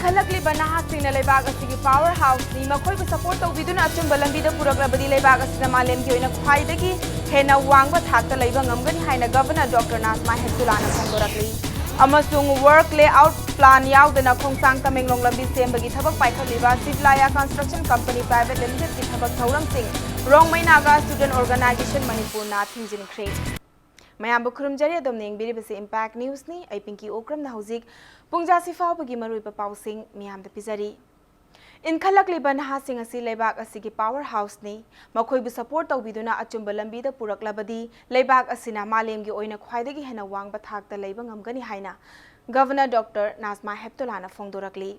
इनखलकलिबा नहासिंगना लेबाग असिगी power house नि मखोइबु support तौबिदुना अचुंबा लंबिदा पुरकलबदि लेबाग असिना मालेमगी ओइना ख्वाइदगी हेना वांगबा थाकता लैबा ngamgani हाइना गवर्नर डॉक्टर नाजमा हेप्तुलाना फोंदोरकली अमसुंग वर्क लेआउट प्लान यावदना खोंसांग तमेंगलोंग लंबी सेमबगी थबक पाइखलिबा सिवलाया कंस्ट्रक्शन कंपनी प्राइवेट लिमिटेड की थबक थौरमसिंग रोंगमैनागा स्टूडेंट ऑर्गेनाइजेशन मणिपुर ना थिंजिनख्रे मयाम खुरुमजरी अदम नेंगबिरिबसे इंपैक्ट न्यूज नि आई पिंकी ओक्रम हौजिक पुंजासी फावबगी मरुइबा पाउसिंग मियाम पिजरी इनखलकलिबा नहासिंग असि लेबाक असिगी पावर हाउस नि मखोइबु सपोर्ट तौबिदुना अचुंबा लंबीदा पुरकलबदी लेबाक असिना मालेमगी ओइना ख्वाइदगी हेना वांगबा थाकता लैबा ngamgani हाइना गवर्नर डॉक्टर नाजमा हेप्तुलाना फोंदोरकली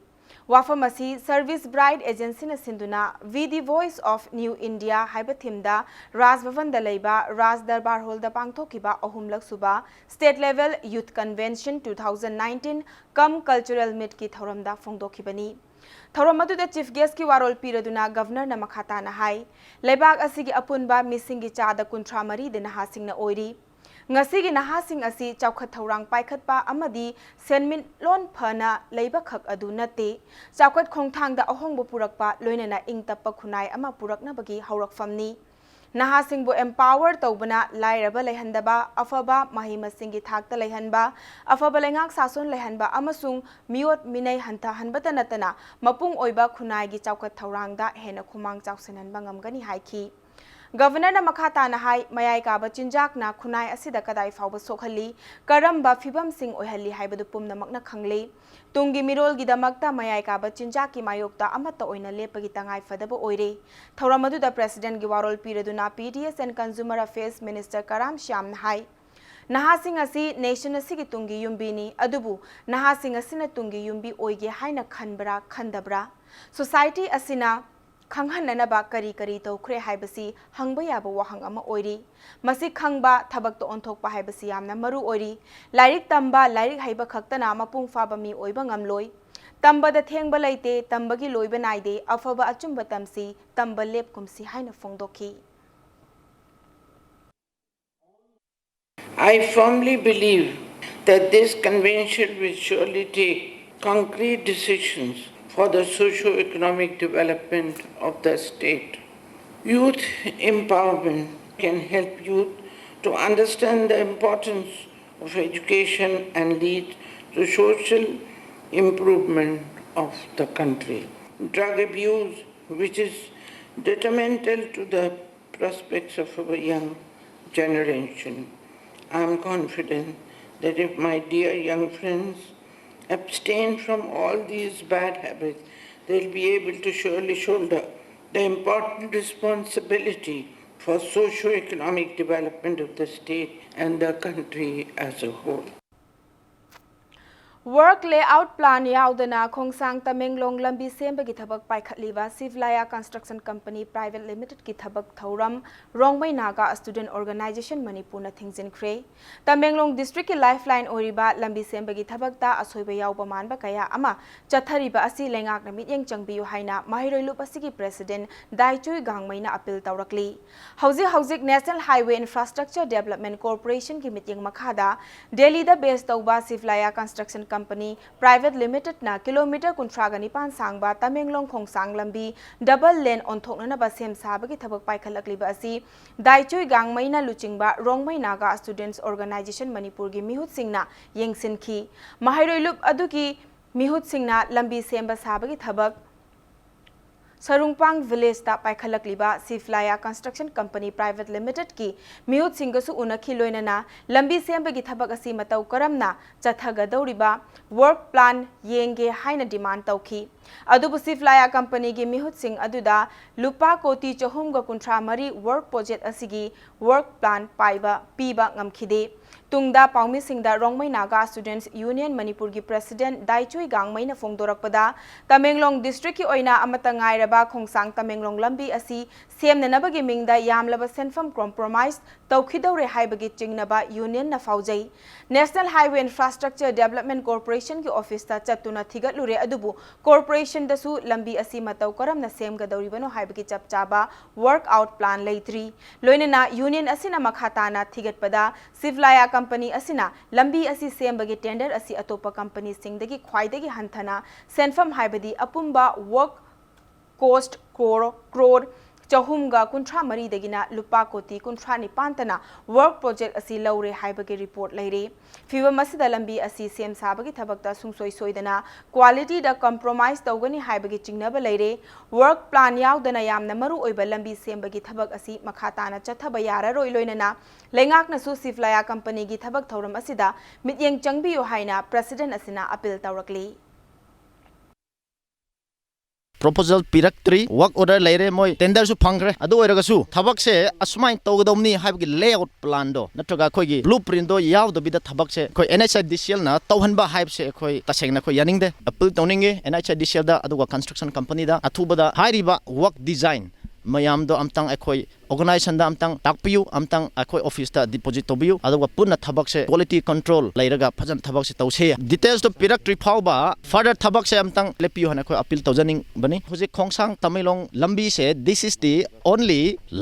वाफम असी सर्विस ब्राइट एजेंसी न सिंधुना we the voice of new India हाइबा थीमदा राजभवन द लैबा राज दरबार हॉल द पांगथोकिबा अहुमलक सुबा state level youth convention 2019 cum cultural meet की थौरमदा फोंदोखिबनी थौरम अदुदा चीफ गेस्ट की वारोल पीरदुना गवर्नर न मखाताना हाई लेबाक असिगी अपुनबा मिसिंगी चादा कुंथ्रा मरी दे नहासिंगना ओइरी ngasi nahasing asi chawkhat thorang paikhatpa amadi senmin lon phana leiba khak adu nate chawkhat khongthang da ahongbu purakpa loinana ingtappa khunai ama purakna bagi haurakfamni nahasing bu empower tawbana lairaba leihandaba afaba mahimasingi thakta leihanba afaba lengak sason leihanba amasung miot minai hantha hanbata natana mapung oiba khunai gi chawkhat thorang da hena khumang chawsenan bangamgani haiki governor न मखाताना high मयाई काबा चिंजाक ना खुनाई असिदा कदाई फावबा सोखली करम्बा फिबम सिंग ओहली हाइबदु पुमनमकना खंगले तुंगी मिरोल गिदमकता मयाई काबा चिंजाक की मायोक्ता अमत्ता ओइना लेपगी तंगाई फदबा ओइरे थौरमदुदा president गी वारोल पीरदुना PDS and consumer affairs minister Karam Shyam high नहासिंग असि nation असिगी Tungi युम्बीनी अदुबु नहासिंग असिना Tungi युम्बी ओइगे हाइना खनबरा खंदबरा society असिना खंगहननबा करी करी तौख्रे हाइबसी हंगबा याबा वाहंग अमा ओइरी मसि खंगबा थबक तो ओंथोकपा हाइबसी यामना मरु ओइरी लाइरिक तंबा लाइरिक हाइबा खक्तना मपुंग फाबा मी ओइबा ngamloi तंबदा थेंगबा लैते तंबगी लोइबा नाइदे अफबा अचुंबा तमसी तंबा लेप Kumsi हाइना फोंदोखी I firmly believe that this convention will surely take concrete decisions for the socio-economic development of the state. Youth empowerment can help youth to understand the importance of education and lead to social improvement of the country. Drug abuse, which is detrimental to the prospects of our young generation. I am confident that if my dear young friends abstain from all these bad habits, they'll be able to surely shoulder the important responsibility for socio-economic development of the state and the country as a whole. Work layout plan यावदना खोंसांग तमेंगलोंग लंबी सेंबगी थबक पाइखतलीबा Sivalaya construction company private limited की थबक थौरम Rongmei Naga student organisation Manipur न थिंजिनख्रे तमेंगलोंग डिस्ट्रिक्ट की लाइफलाइन ओरिबा लंबी सेंबगी थबकता असोइबा यावबा मानबा कया अमा चथरिबा असि लेंगाकना मित्येंग चंगबियु हाइना माहिरोइलुप असिगी प्रेसिडेंट दाइचुई गांगमैना अपील तौरकली हौजिक national highway infrastructure development corporation की मित्येंग मखादा दिल्ली दा बेस तौबा Sivalaya construction company private limited ना किलोमीटर कुंथ्रागा निपान सांगबा तमेंगलोंग खोंसांग लंबी डबल लेन ओंथोकनबा सेम साबगी थबक पाइखलकलिबा असि दाइचुई गांगमैना लुचिंगबा रोंगमै नागा स्टूडेंट्स ऑर्गेनाइजेशन मणिपुर की मिहुत सिंगना येंगसिनखी माहिरोइलुप अदुकी मिहुत सिंगना लंबी सेमबा साबगी थबक सरुंगपांग विलेज ता पाइखलकलिबा Sivalaya construction company private limited की मिहुत सिंगसु उनखी लोइनना लंबी सेमबगी थबक असि मतौ करमना चथगदौरिबा वर्क प्लान येंगे हाइना डिमांड तौखी अदुबु सिवलाया कंपनी की मिहुत सिंग अदुदा लुपा कोटी चहुमगा कुंथ्रा मरी वर्क प्रोजेक्ट असिगी वर्क प्लान पाइबा पीबा ngamkhide तुंगदा पाउमी सिंगदा रोंगमै नागा स्टूडेंट्स यूनियन मणिपुर की प्रेसिडेंट दाइचुई गांगमैना फोंदोरकपदा तमेंगलोंग डिस्ट्रिक्ट की ओइना अमता ngairaba खोंसांग तमेंगलोंग लंबी असि सेमननबगी मिंगदा यामलबा सेनफम कॉम्प्रोमाइज तौखिदौरे हाइबगी चिंगनबा यूनियन न फाउजै national highway infrastructure development corporation की ऑफिस ता चतुना थिगतलुरे अदुबु कॉर्पोरेशन दसु लंबी असि मतौ करमना सेमगदौरिबनो हाइबगी चपचाबा वर्क आउट प्लान लेथ्री लोइनना यूनियन असिना मखाताना थिगतपदा सिवलाया company asina lambi asi sembagi tender asi atopa company singdagi khwaidagi hanthana senfam haibadi apumba work cost crore Chahumga kuntra mari dagina lupa koti kuntra ni pantana work project asi laure haibagi report laire fiwa masida lambi asi sem sabagi thabakta sungsoi soidana quality da compromise tawgani haibagi chingnaba laire work plan yaudana yamna maru oiba lambi sembagi thabak asi makhatana chathaba yararoi loinana lengakna su siflaya company gi thabak thoram asida mityeng changbiyo haina president asina appeal tawrakli proposal pirak 3 work order laire moi tender su phangre adu oiraga su thabak se asumai tawgadomni haibgi layout plan do natraga khoigi blueprint do yaw do bida thabak se khoi NHIDCL na tawhanba haib se khoi tasengna khoi yaningde appeal tawninge NHIDCL da aduga construction company da athubada hairiba work design mayam do amtang akhoi organization da amtang takpiu amtang akhoi office da deposit tobiu aduga punna thabak se quality control lairaga phajan thabak se tawse details do pirak 3 phawba further thabak se amtang lepiu hana khoi appeal tawjaning bani hoje khongsang tamilong lambi se this is the only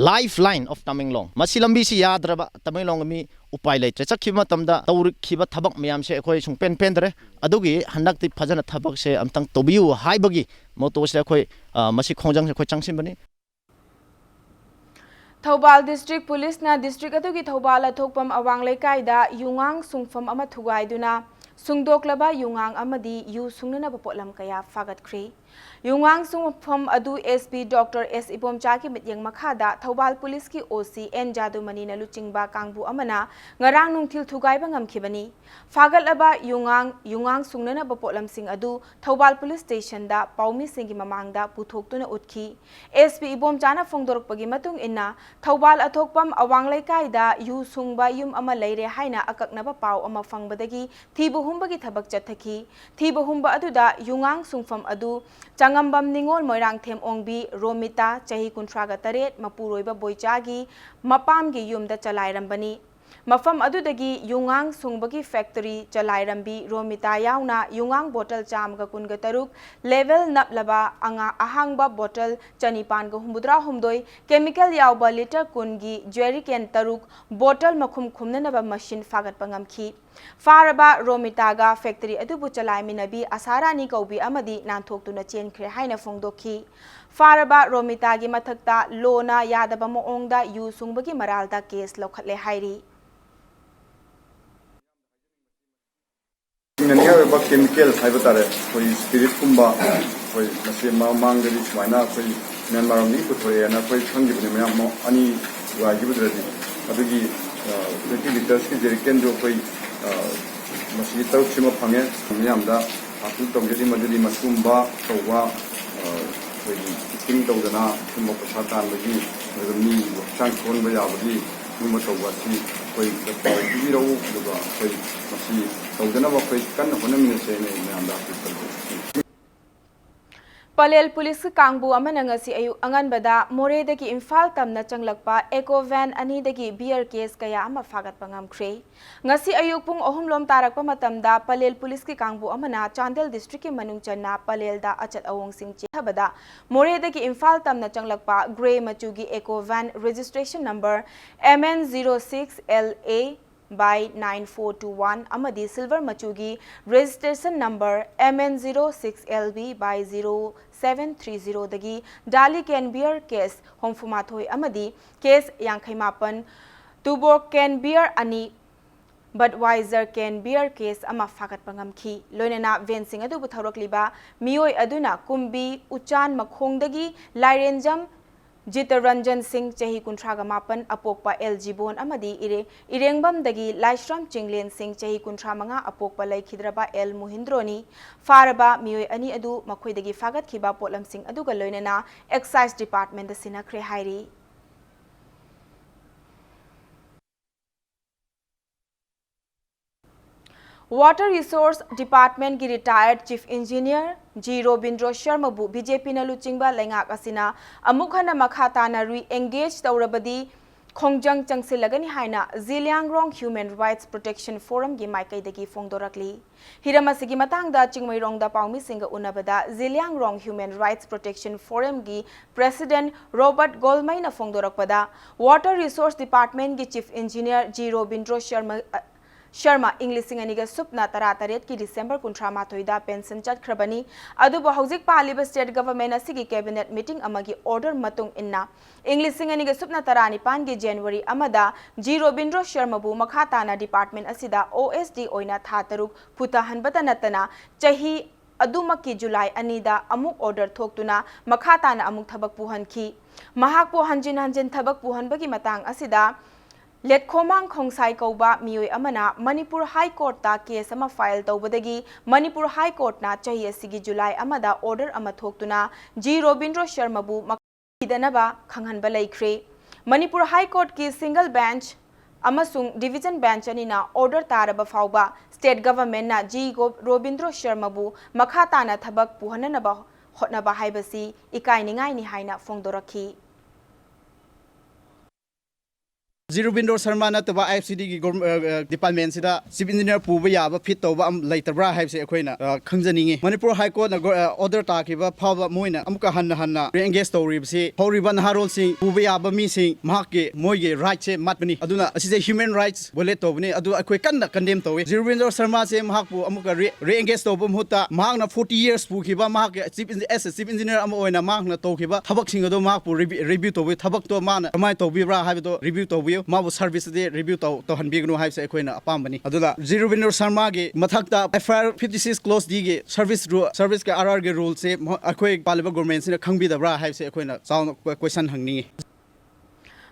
lifeline of tamilong masi lambi si yadraba tamilong mi upai leitre chakhiba tamda tawrikhiba thabak mayam se akhoi sungpen pendre adugi handak ti phajana thabak se amtang tobiu haibagi moto se akhoi masi khongjang se khoi changsim bani Thobal District Police na district atugi Thobal athokpam awang lekai da yungang sungfam ama thugai duna sungdoklaba yungang amadi yu sungnana bapotlam kaya fagatkhri yungang sungfam adu SP Dr S Ibomcha ki mityang makhada Thobal Police ki OC N Jadumani na luchingba kangbu amana ngarang nungthil thugai ba ngamkhibani fagalaba yungang sungnana bapotlam sing adu Thobal Police Station da paumi singi mamangda puthoktuna utkhi SP Ibomcha na phongdorokpagi matung inna Thobal athokpam awang lekai da yu sungba yum ama leire haina akaknaba paw ama fangbadagi thibu humbagi thabak chathaki thibu humba aduda yungang sungfam adu Changambam Ningol Moirang Them Ongbi Romita Chahi Kuntraga Taret Mapuroiba Boichagi Mapamgi Yumda Chalairam Mafam adudagi yungang sungbagi factory Chalairambi Romita Yauna yungang bottle chamga kunga taruk level naplaba anga ahangba bottle chanipan ga humbudra humdoi chemical yauba liter kungi jerry can taruk bottle makhum khumnanaba machine fagat pangamki Faraba Romita ga factory adubu chalaiminabi asarani kaubi amadi nanthokuna chenkre haina phongdokhi Faraba Romita gi mathakta lona yadaba moongda yu sungbagi maralda case lokhatle hairi chemical haibutare koi spirit kumba koi masi mangari smaina koi Myanmar ni puthore na koi thangi bune mya mo ani wa gibudradi adugi 20 liters ki jerrycan jo koi masi tau chima phange myamda atu tongjedi madudi masumba towa koi ting tawdana kumba pasatan bagi ni chang kon ba yabadi kumba towa si koi biro duga koi masi Palel Police Kangbu Amanangasi Ayu Anganbada More dagi Imphal tamna changlakpa Eco Van ani dagi beer case kaya ama fagat pangam kre ngasi ayuk pung ohum lom tarakpa matamda Palel Police ki Kangbu Amana Chandel District ki manung channa Palel da achat awong sing chihabada More dagi Imphal tamna changlakpa Grey Machugi Eco Van registration number MN06LA by 9421 amadi silver machugi registration number MN06LB by 0730 dagi Dali Can Beer case homfumathoi amadi case yankhaimapan Tubor Can Beer ani Budweiser Can Beer case ama fagat pangamki loinana vencing adu butharokliba mioi aduna kumbi uchan makhongdagi lairenjam Jitaranjan Singh Chahi Kuntraga Mapan Apokpa LG Bon Amadi Irengbam Dagi Laishram Chinglen Singh Chahi Kuntramanga Apokpa Laikhidraba L Muhindroni Faraba Mioi Ani Adu Makoidagi Fagat Kiba Potlam Singh Aduga Loinana Excise Department the Sinakre Hairi Water Resource Department ki retired Chief Engineer G. Robindro Sharma bu BJP na luchingba lengak asina amukhana makhata na re-engage taurabadi khongjang changsilagani haina Ziliangrong Human Rights Protection Forum gi maikai dagi phongdorakli Hiramasigi matangda chingmairong da paumi singa unabada Ziliangrong Human Rights Protection Forum gi President Robert Golmai na phongdorakpada Water Resource Department gi Chief Engineer G. Robindro Sharma Sharma English Singaniga Supna Tarataret ki December Kuntra Matoida pension chat krabani Adubo Housing Paliba State Government Asigi Cabinet meeting amagi order matung inna English Singaniga Supna Tarani Pangi January Amada G Robindro Sharma Bu Makhatana Department Asida OSD Oina Thataruk Puta Hanbata Natana Chahi Adumaki July Anida Amuk order Toktuna Makhatana Amuk Tabak Puhanki Mahak po hanjin hanjin Tabak Puhanbagi Matang Asida Let Komang Kongsai Koba Mioi Amana Manipur High Court ta case ama file tawbadagi Manipur High Court na chahi asigi July amada order ama thoktuna G Robindro Sharma bu makidanaba khanghanba laikre Manipur High Court ki single bench amasung division bench anina order taraba fauba state government na G Robindro Sharma bu makhatana thabak puhananaba hotnaba haibasi ikai ningai ni haina fongdorakhi Zirubindor Sharma nataba IFCD department sida civil engineer puba yaba fit toba am laitara haibse akoina khangjaningi Manipur High Court na order takiba phaba moina amuka hanna re-engage toribsi horiban harol sing puba yaba mi sing mahake moige right se matbani aduna asise human rights bolet tobni adu akoi kanna condemn towi Zirubindor Sharma se mahakpu amuka re-engage toba muta mahakna 40 years pukiba mahake chief engineer am oina mahakna tokiba thabak sing adu mahakpu review tobi thabak to mana amai tobibra habido review tobi Mabu service de review to hanbignu haibse akoina apambani adula Zirubindor Sharma ge mathakta FR 56 close D ge service ka RR ge rule se akoi paliba government sina khangbidabra haibse akoina chaun question hangni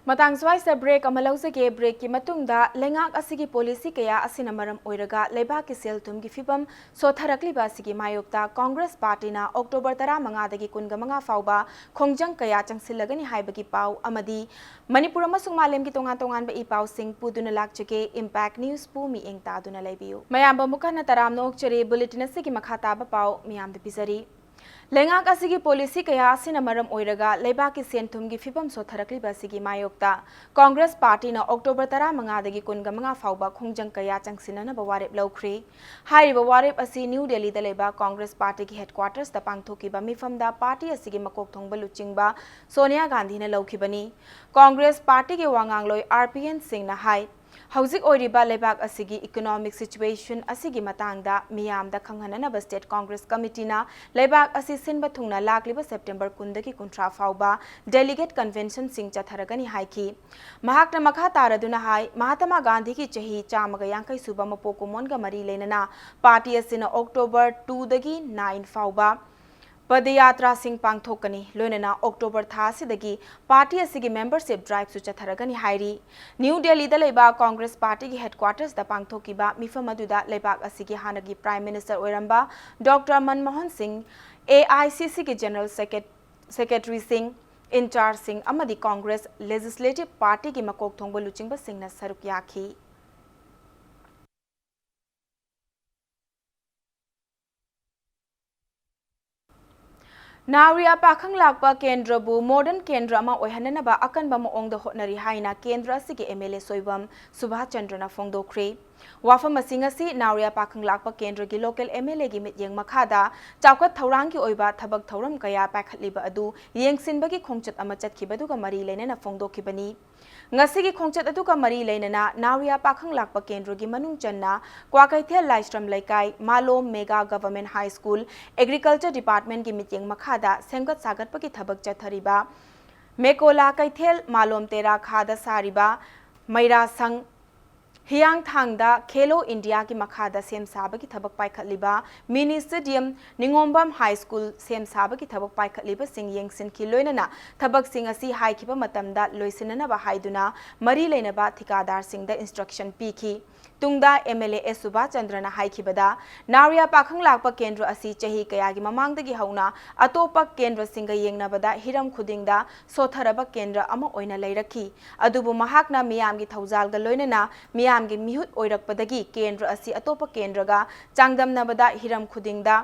Matang swai break amalauze break ki matungda lengak asigi policy kaya asina maram oiraga leba ki sel tum gi fibam sotharakli ba asigi mayokta Congress party na October 15 dagi kunga manga fauba khongjang kaya changsilagani haibagi pau amadi Manipur amasung malem ki tongan ba ipau sing puduna lakchake impact news pu mi engta duna laibiu mayamba mukana taramno okchare bulletin asigi makhata ba pau miyam de pisari Lengak asigi policy kaya asina maram oiraga leba ki sentum gi fibam sotharakli ba asigi mayokta Congress party na October 15 dagi kunga manga fauba khongjang kaya changsinana ba warep lawkhri hairiba warep asi New Delhi da leba Congress party ki headquarters da pangthoki ba mifamda party asigi makok thongba luchingba Sonia Gandhi na lawkhibani Congress party ki wangangloi RPN Singh na hai Housing Oriba Lebak Asigi economic situation Asigi Matangda Miyam da Kanghanana State Congress Committee na Lebak Asisin Bathungna Lakliba September Kundaki Kuntra Fauba Delegate Convention Sing Chatharagani Haiki Mahakna Makha Taraduna Hai Mahatma Gandhi ki Chahi Chamaga Yankai Suba Mapokumonga Mari Lenana Party Asina October 2 dagi 9 Fauba Padayatra Singh Pangthokani Loinana October Thasidagi Party Asigi membership drive Suchatharagani Hairi New Delhi da Leba Congress Party ki headquarters da Pangthokiba Mifamaduda Lebak Asigi Hanagi Prime Minister Oiramba Dr. Manmohan Singh AICC ki General Secretary Singh In charge Singh Amadi Congress Legislative Party ki Makok Thongbo Luchingba Singh na Saruk Yakhi Nauriya Pakhang Lakpa Kendra bu modern Kendra ama oihananaba akanba maongda hotnari haina Kendra asigi MLA Soibam Subha Chandrana Fongdokre Wafam Masingasi Nauriya Pakhang Lakpa Kendra gi local MLA gi mityeng makhada chawkat thawrang ki oiba thabak thawram kaya pakhatliba adu yengsinbagi khongchat ama chatkibaduga mari leinana fongdokhibani Ngasigi khongchat aduga mari leinana Nauriya Pakhang Lakpa Kendra gi manung channa Kwakaithel Laistram Laikai Malom Mega Government High School Agriculture Department gi mityeng makhada semgat sagatpagi thabak chathariba Mekola Kaithel Malom Tera khada sariba Maira Sang Hiang Thangda Khelo India ki makhada sem sabagi thabak paikhatliba Mini Stadium Ningombam High School sem sabagi thabak paikhatliba sing yengsin ki loinana thabak sing asi haikhiba matamda loisinana ba haiduna mari leinaba thikadar singda instruction piki Tungda MLA Subha Chandrana haikibada Nauriya Pakhang Lakpa Kendra asi chahi kayagi mamangdagi hauna atopa Kendra singa yengnabada hiram khudingda sotharaba Kendra ama oina leirakhi adubu mahakna miyamgi thaujal ga loinana miyamgi mihut oirakpadagi Kendra asi atopa Kendra ga changdamnabada hiram khudingda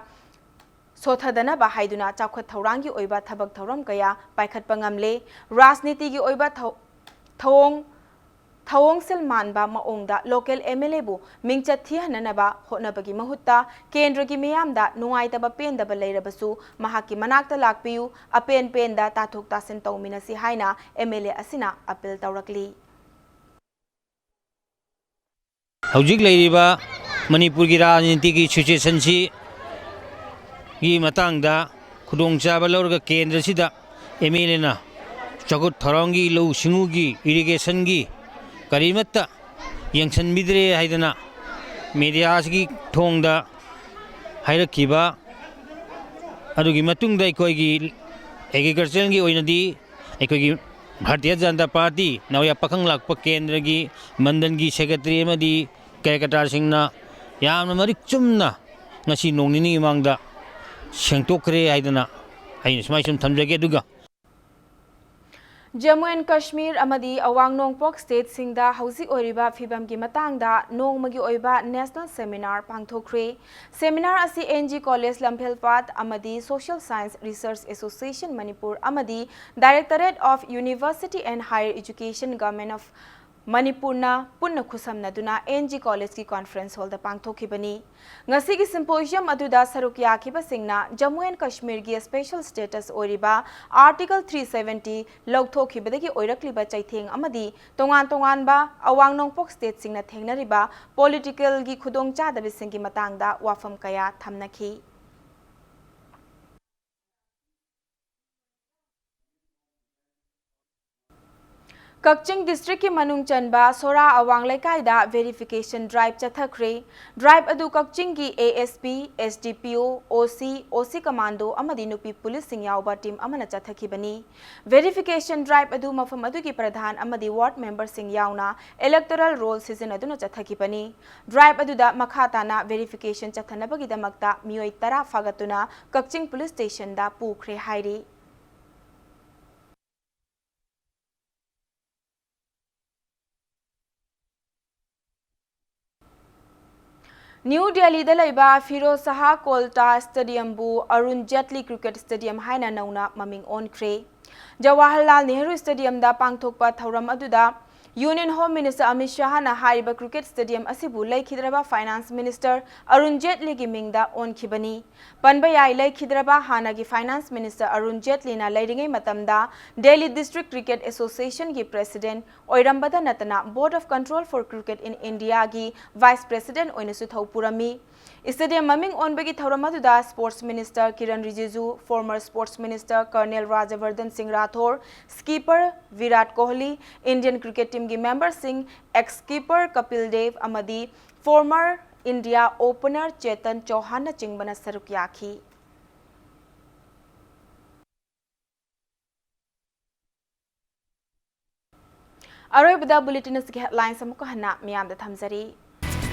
sothadana ba haiduna chawkhat thaurangi oiba thabak thauram kaya paikhatpa ngamle rajniti gi oiba Thawong Silman ba maongda local MLA bu mingchat thihananaba hotnabagi mahutta Kendra gi miyamda nungaitaba pendaba leirabasu mahaki manakta lakpiu apen penda tathok tasin tawminasi haina MLA asina appeal tawrakli हौजिक लेरिबा Manipur की राजनीति की situation सी की मतंगदा खुदोंचाबा लौरगा केंद्र सिदा MLA ना चगुत थरंगी लौ सिंगुगी irrigation की करीमत्ता यंगसन Bidre हाइदना media की थोंगदा हाइरकिबा अदुगी मतुंगदा अखोइगी agriculture की ओइनदी अखोइगी भारतीय जनता पार्टी नवया पखंग लाकप केंद्र की मंडल की सेक्रेटरी अमदी कार्यकर्ता सिंगना यामना Marik Chumna ngasi nongni mangda sengtokre haidana ain smai sum thamjage duga Jammu and Kashmir amadi awang nongpok state singda hausi oriba fibam gi matangda nongmagi oiba national seminar pangthokre seminar asi NG College Lamphelpat amadi Social Science Research Association Manipur amadi Directorate of University and Higher Education Government of Manipurna punna khusamnaduna NG College ki conference hall da pangthokibani ngasi gi symposium aduda saruk yakhiba singna Jammu and Kashmir gi special status oriba article 370 logthokibadagi oirakliba chaitheng amadi tongan ba awang nongpok state singna thengnariba political gi khudongcha da bisingi matangda wafam kaya thamnakhi Kakching district ki manung chanba sora awang laikai verification drive chathakre drive adu Kakching ki ASP SDPO OC commando amadi nupi police sing yauba team amana chathakibani verification drive adu mafam adu ki pradhan amadi ward member sing yauna electoral roll season aduna chathakibani drive adu da makhatana verification chathanabagi damakta mioi tara fagatuna Kakching police station da pukre hairi New Delhi da laiba Firoz Shah Kolta Stadium bu Arun Jaitley Cricket Stadium haina nauna maming onkre Jawaharlal Nehru Stadium da pangthokpa thauram aduda Union Home Minister Amit Shah na haiba cricket stadium asibu laikhidraba Finance Minister Arun Jaitley gi mingda onkhibani panba yai laikhidraba hana gi Finance Minister Arun Jaitley na lairingai matamda Delhi District Cricket Association gi President oirambada natana Board of Control for Cricket in India gi Vice President oinasu thopurami Stadium maming onbagi thauramadu Sports Minister Kiran Rijiju, former Sports Minister Colonel Rajavardhan Singh Rathore, skipper Virat Kohli, Indian cricket team gi member Singh, ex-skipper Kapil Dev amadi former India opener Chetan Chauhan na chingbana saruk yakhi. Aroy bada bulletin is headlines amuka hana miyam da thamzari.